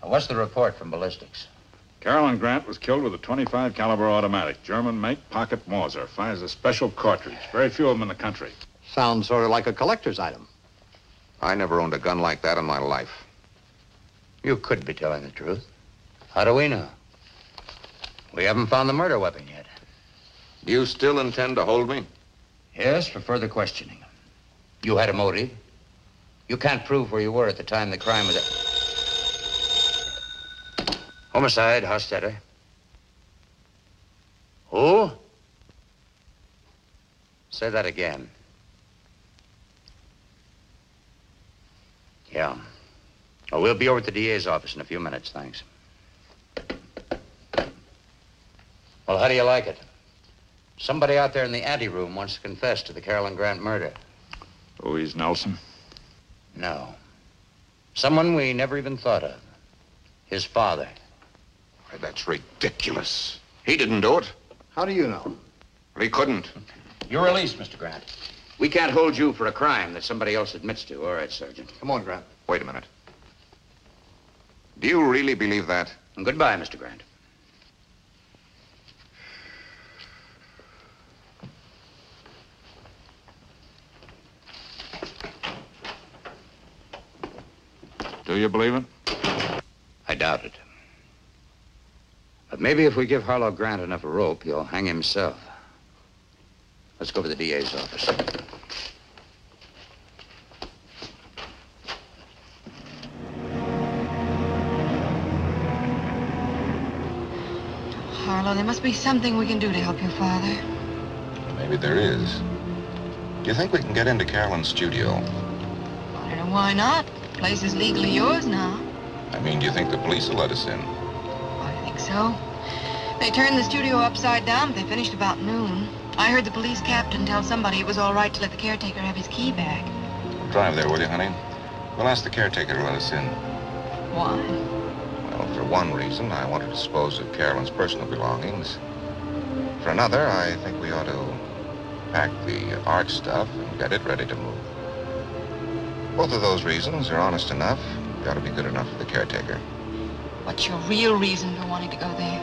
What's the report from ballistics? Carolyn Grant was killed with a .25 caliber automatic. German make, pocket Mauser. Fires a special cartridge. Very few of them in the country. Sounds sort of like a collector's item. I never owned a gun like that in my life. You could be telling the truth. How do we know? We haven't found the murder weapon yet. Do you still intend to hold me? Yes, for further questioning. You had a motive. You can't prove where you were at the time the crime was... Homicide, Hostetter. Who? Say that again. Yeah. Oh, we'll be over at the DA's office in a few minutes, thanks. Well, how do you like it? Somebody out there in the anteroom wants to confess to the Carolyn Grant murder. Louise Nelson? No. Someone we never even thought of. His father. Why, that's ridiculous. He didn't do it. How do you know? Well, he couldn't. You're released, Mr. Grant. We can't hold you for a crime that somebody else admits to. All right, Sergeant. Come on, Grant. Wait a minute. Do you really believe that? And goodbye, Mr. Grant. Do you believe it? I doubt it. But maybe if we give Harlow Grant enough rope, he'll hang himself. Let's go to the DA's office. Harlow, there must be something we can do to help your father. Maybe there is. Do you think we can get into Carolyn's studio? I don't know why not. The place is legally yours now. I mean, do you think the police will let us in? I think so. They turned the studio upside down, but they finished about noon. I heard the police captain tell somebody it was all right to let the caretaker have his key back. Drive there, will you, honey? We'll ask the caretaker to let us in. Why? Well, for one reason, I want to dispose of Carolyn's personal belongings. For another, I think we ought to pack the art stuff and get it ready to move. Both of those reasons are honest enough. We ought to be good enough for the caretaker. What's your real reason for wanting to go there?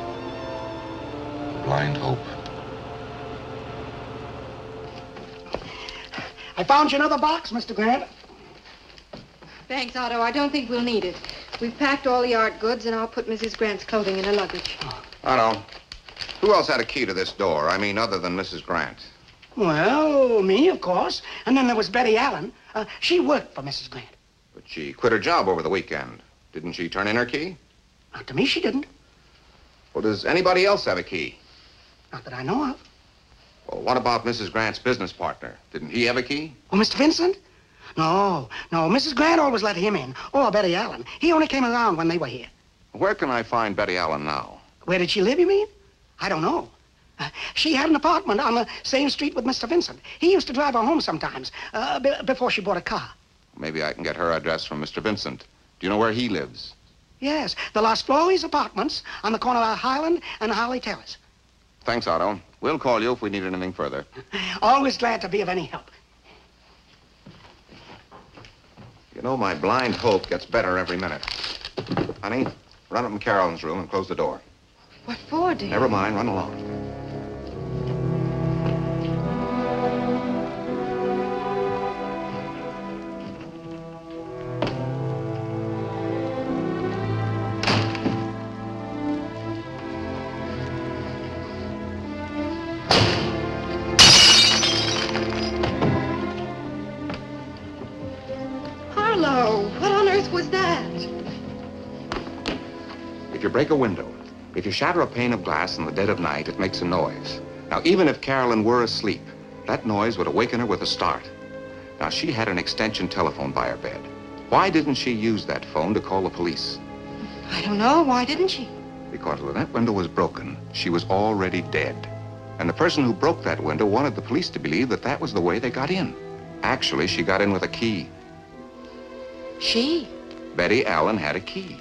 Blind hope. I found you another box, Mr. Grant. Thanks, Otto. I don't think we'll need it. We've packed all the art goods, and I'll put Mrs. Grant's clothing in her luggage. Otto, who else had a key to this door? I mean, other than Mrs. Grant? Well, me, of course. And then there was Betty Allen. She worked for Mrs. Grant. But she quit her job over the weekend. Didn't she turn in her key? Not to me, she didn't. Well, does anybody else have a key? Not that I know of. Well, what about Mrs. Grant's business partner? Didn't he have a key? Oh, Mr. Vincent? No. Mrs. Grant always let him in. Or Betty Allen. He only came around when they were here. Where can I find Betty Allen now? Where did she live, you mean? I don't know. She had an apartment on the same street with Mr. Vincent. He used to drive her home sometimes, before she bought a car. Maybe I can get her address from Mr. Vincent. Do you know where he lives? Yes, the Las Flores Apartments on the corner of Highland and Harley Terrace. Thanks, Otto. We'll call you if we need anything further. Always glad to be of any help. You know, my blind hope gets better every minute. Honey, run up in Carolyn's room and close the door. What for, dear? Never mind, run along. Harlow, what on earth was that? If you break a window, if you shatter a pane of glass in the dead of night, it makes a noise. Now, even if Carolyn were asleep, that noise would awaken her with a start. Now, she had an extension telephone by her bed. Why didn't she use that phone to call the police? I don't know. Why didn't she? Because when that window was broken, she was already dead. And the person who broke that window wanted the police to believe that that was the way they got in. Actually, she got in with a key. She? Betty Allen had a key.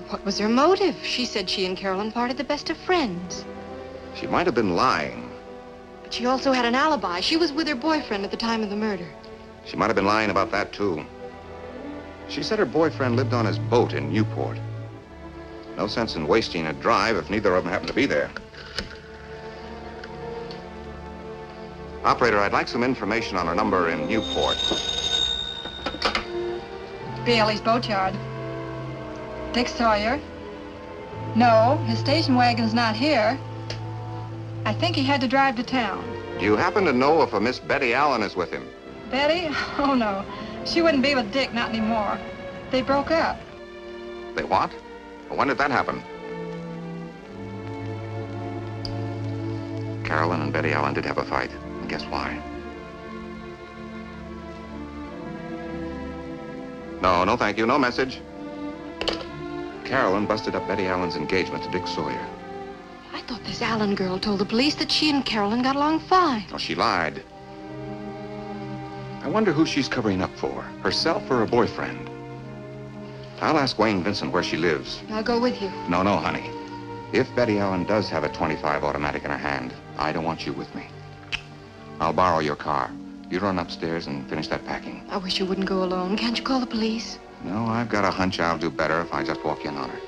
What was her motive? She said she and Carolyn parted the best of friends. She might have been lying. But she also had an alibi. She was with her boyfriend at the time of the murder. She might have been lying about that, too. She said her boyfriend lived on his boat in Newport. No sense in wasting a drive if neither of them happened to be there. Operator, I'd like some information on a number in Newport. Bailey's boatyard. Dick Sawyer? No, his station wagon's not here. I think he had to drive to town. Do you happen to know if a Miss Betty Allen is with him? Betty? Oh, no. She wouldn't be with Dick, not anymore. They broke up. They what? Well, when did that happen? Carolyn and Betty Allen did have a fight. And guess why? No, thank you. No message. Carolyn busted up Betty Allen's engagement to Dick Sawyer. I thought this Allen girl told the police that she and Carolyn got along fine. Oh, she lied. I wonder who she's covering up for, herself or her boyfriend. I'll ask Wayne Vincent where she lives. I'll go with you. No, honey. If Betty Allen does have a .25 automatic in her hand, I don't want you with me. I'll borrow your car. You run upstairs and finish that packing. I wish you wouldn't go alone. Can't you call the police? No, I've got a hunch I'll do better if I just walk in on her.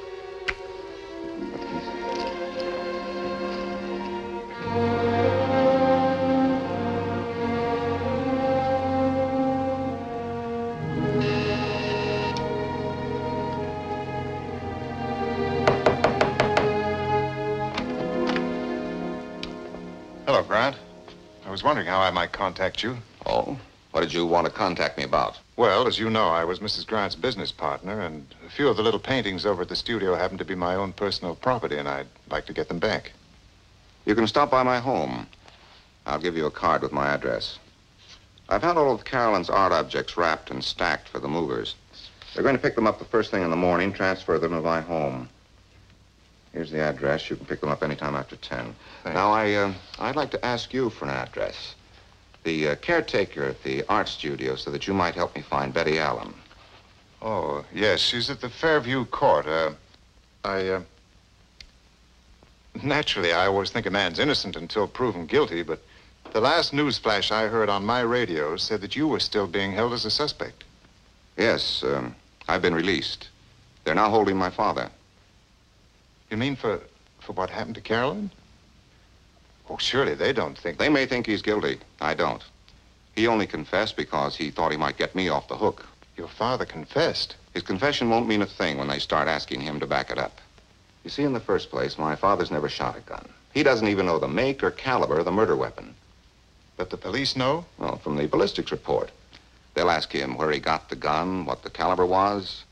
Hello, Grant. I was wondering how I might contact you. Oh? What did you want to contact me about? Well, as you know, I was Mrs. Grant's business partner, and a few of the little paintings over at the studio happen to be my own personal property, and I'd like to get them back. You can stop by my home. I'll give you a card with my address. I've had all of Carolyn's art objects wrapped and stacked for the movers. They're going to pick them up the first thing in the morning, transfer them to my home. Here's the address. You can pick them up anytime after 10. Thanks. Now, I'd like to ask you for an address. The caretaker at the art studio so that you might help me find Betty Allen. Oh, yes, she's at the Fairview Court. Naturally, I always think a man's innocent until proven guilty, but the last news flash I heard on my radio said that you were still being held as a suspect. Yes, I've been released. They're now holding my father. You mean for what happened to Carolyn? Oh, surely they don't think... They may think he's guilty. I don't. He only confessed because he thought he might get me off the hook. Your father confessed? His confession won't mean a thing when they start asking him to back it up. You see, in the first place, my father's never shot a gun. He doesn't even know the make or caliber of the murder weapon. But the police know? Well, from the ballistics report. They'll ask him where he got the gun, what the caliber was,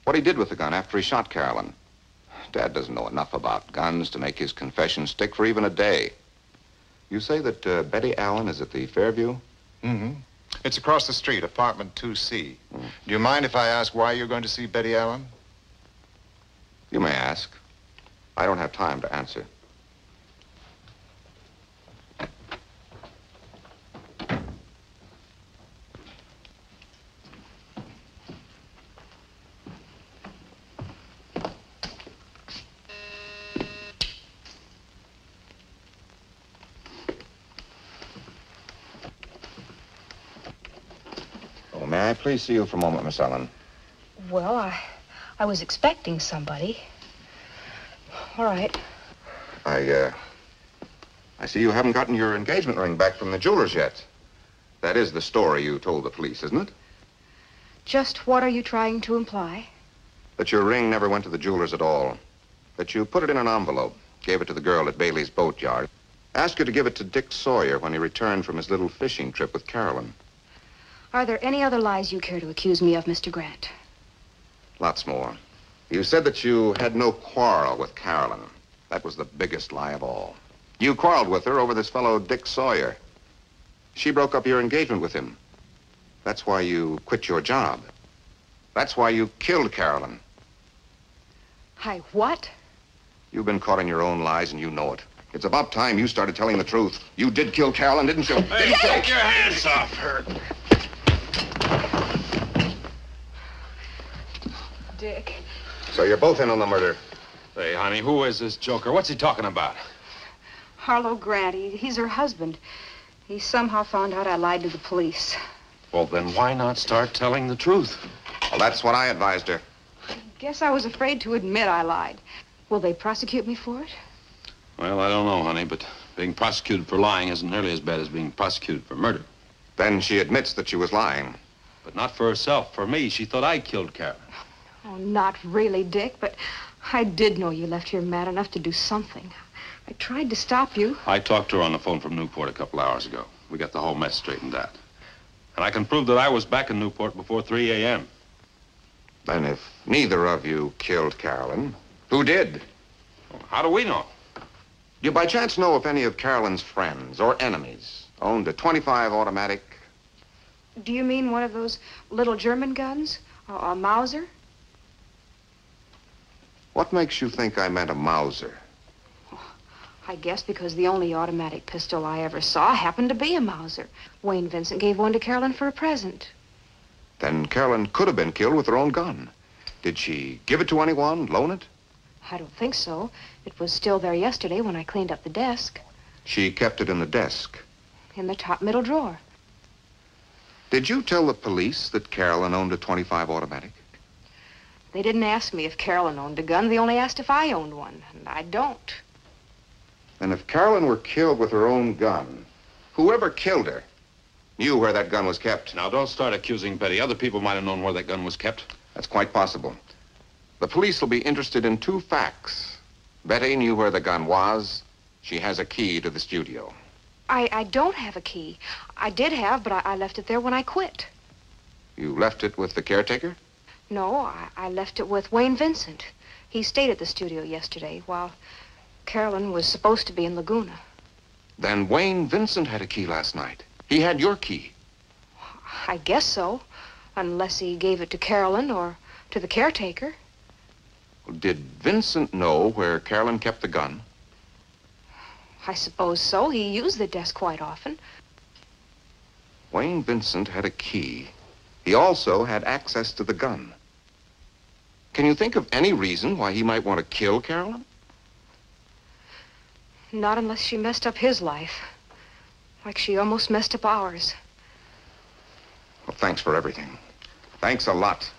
what he did with the gun after he shot Carolyn. Dad doesn't know enough about guns to make his confession stick for even a day. You say that Betty Allen is at the Fairview? Mm-hmm. It's across the street, apartment 2C. Do you mind if I ask why you're going to see Betty Allen? You may ask. I don't have time to answer. Oh, may I please see you for a moment, Miss Allen? Well, I was expecting somebody. All right. I see you haven't gotten your engagement ring back from the jeweler's yet. That is the story you told the police, isn't it? Just what are you trying to imply? That your ring never went to the jeweler's at all. That you put it in an envelope, gave it to the girl at Bailey's boatyard, asked her to give it to Dick Sawyer when he returned from his little fishing trip with Carolyn. Are there any other lies you care to accuse me of, Mr. Grant? Lots more. You said that you had no quarrel with Carolyn. That was the biggest lie of all. You quarreled with her over this fellow Dick Sawyer. She broke up your engagement with him. That's why you quit your job. That's why you killed Carolyn. I what? You've been caught in your own lies and you know it. It's about time you started telling the truth. You did kill Carolyn, didn't you? Hey, take your hands off her. Dick. So you're both in on the murder. Hey, honey, who is this joker? What's he talking about? Harlow Grant, he's her husband. He somehow found out I lied to the police. Well, then why not start telling the truth? Well, that's what I advised her. Guess I was afraid to admit I lied. Will they prosecute me for it? Well, I don't know, honey, but being prosecuted for lying isn't nearly as bad as being prosecuted for murder. Then she admits that she was lying. But not for herself. For me, she thought I killed Carolyn. Oh, not really, Dick, but I did know you left here mad enough to do something. I tried to stop you. I talked to her on the phone from Newport a couple hours ago. We got the whole mess straightened out. And I can prove that I was back in Newport before 3 a.m. Then if neither of you killed Carolyn, who did? Well, how do we know? Do you by chance know if any of Carolyn's friends or enemies owned a .25 automatic? Do you mean one of those little German guns? A Mauser? What makes you think I meant a Mauser? I guess because the only automatic pistol I ever saw happened to be a Mauser. Wayne Vincent gave one to Carolyn for a present. Then Carolyn could have been killed with her own gun. Did she give it to anyone, loan it? I don't think so. It was still there yesterday when I cleaned up the desk. She kept it in the desk. In the top middle drawer. Did you tell the police that Carolyn owned a .25 automatic? They didn't ask me if Carolyn owned a gun. They only asked if I owned one, and I don't. And if Carolyn were killed with her own gun, whoever killed her knew where that gun was kept. Now, don't start accusing Betty. Other people might have known where that gun was kept. That's quite possible. The police will be interested in 2 facts. Betty knew where the gun was. She has a key to the studio. I don't have a key. I did have, but I left it there when I quit. You left it with the caretaker? No, I left it with Wayne Vincent. He stayed at the studio yesterday while Carolyn was supposed to be in Laguna. Then Wayne Vincent had a key last night. He had your key. I guess so, unless he gave it to Carolyn or to the caretaker. Did Vincent know where Carolyn kept the gun? I suppose so. He used the desk quite often. Wayne Vincent had a key. He also had access to the gun. Can you think of any reason why he might want to kill Carolyn? Not unless she messed up his life. Like she almost messed up ours. Well, thanks for everything. Thanks a lot.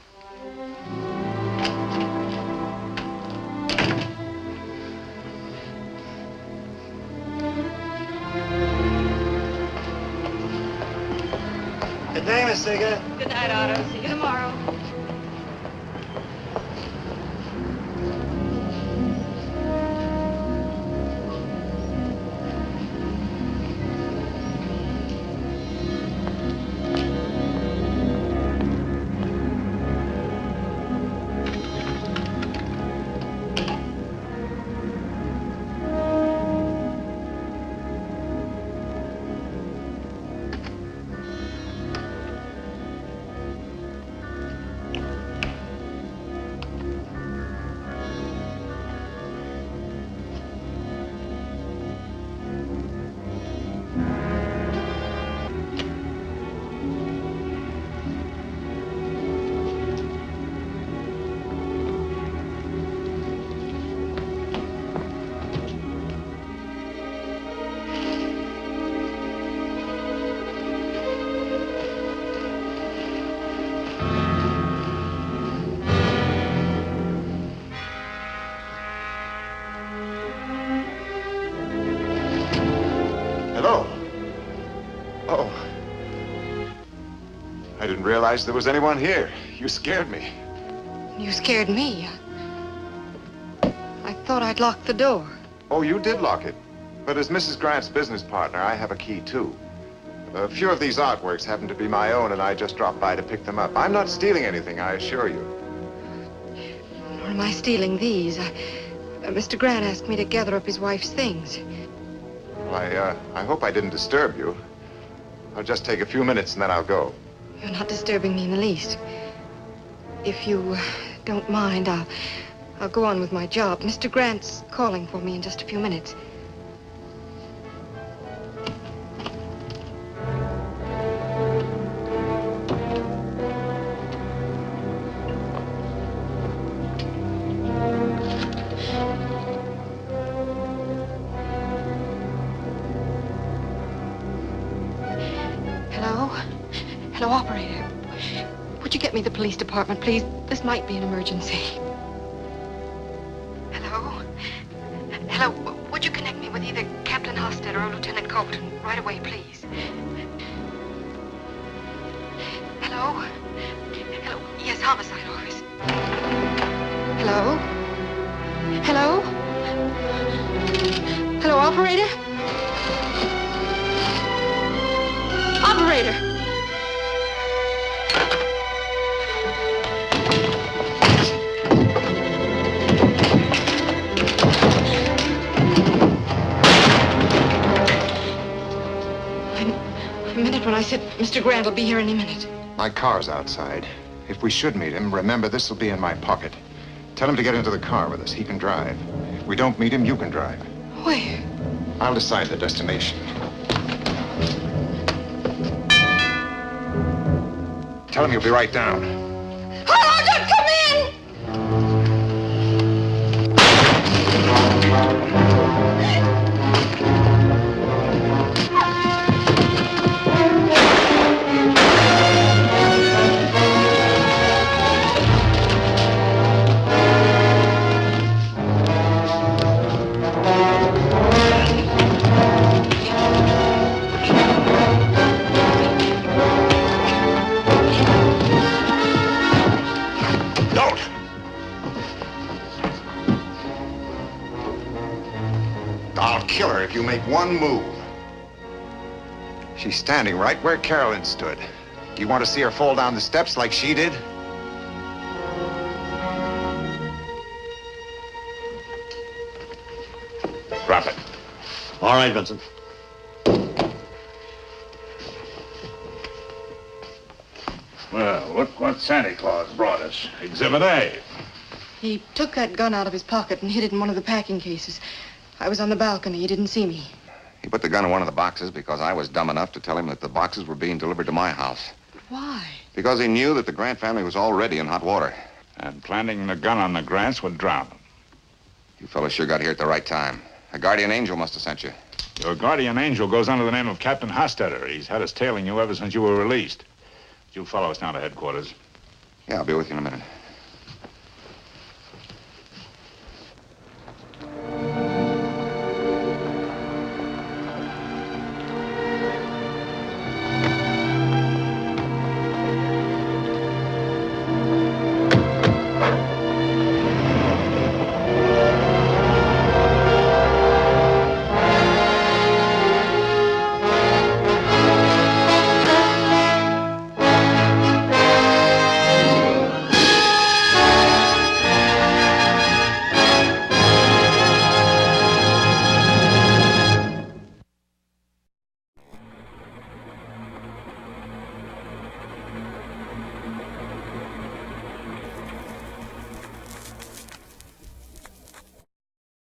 Good day, Miss Seeger. Good night, Otto. See you tomorrow. I didn't realize there was anyone here. You scared me. You scared me. I thought I'd locked the door. Oh, you did lock it. But as Mrs. Grant's business partner, I have a key, too. A few of these artworks happen to be my own, and I just dropped by to pick them up. I'm not stealing anything, I assure you. Nor am I stealing these. Mr. Grant asked me to gather up his wife's things. Well, I hope I didn't disturb you. I'll just take a few minutes, and then I'll go. You're not disturbing me in the least. If you don't mind, I'll go on with my job. Mr. Grant's calling for me in just a few minutes. Hello, operator. Would you get me the police department, please? This might be an emergency. Hello? Hello, would you connect me with either Captain Hostetter or Lieutenant Colton right away, please? Hello? Hello? Yes, homicide office. Hello? Hello? Hello, operator? Operator! I meant it when I said Mr. Grant will be here any minute. My car's outside. If we should meet him, remember this will be in my pocket. Tell him to get into the car with us. He can drive. If we don't meet him, you can drive. Where? I'll decide the destination. Tell him you'll be right down. Sergeant, come in! Kill her if you make one move. She's standing right where Carolyn stood. You want to see her fall down the steps like she did? Drop it. All right, Vincent. Well, look what Santa Claus brought us. Exhibit A. He took that gun out of his pocket and hid it in one of the packing cases. I was on the balcony. He didn't see me. He put the gun in one of the boxes because I was dumb enough to tell him that the boxes were being delivered to my house. Why? Because he knew that the Grant family was already in hot water. And planting the gun on the Grants would drown them. You fellas sure got here at the right time. A guardian angel must have sent you. Your guardian angel goes under the name of Captain Hostetter. He's had us tailing you ever since you were released. You follow us down to headquarters. Yeah, I'll be with you in a minute.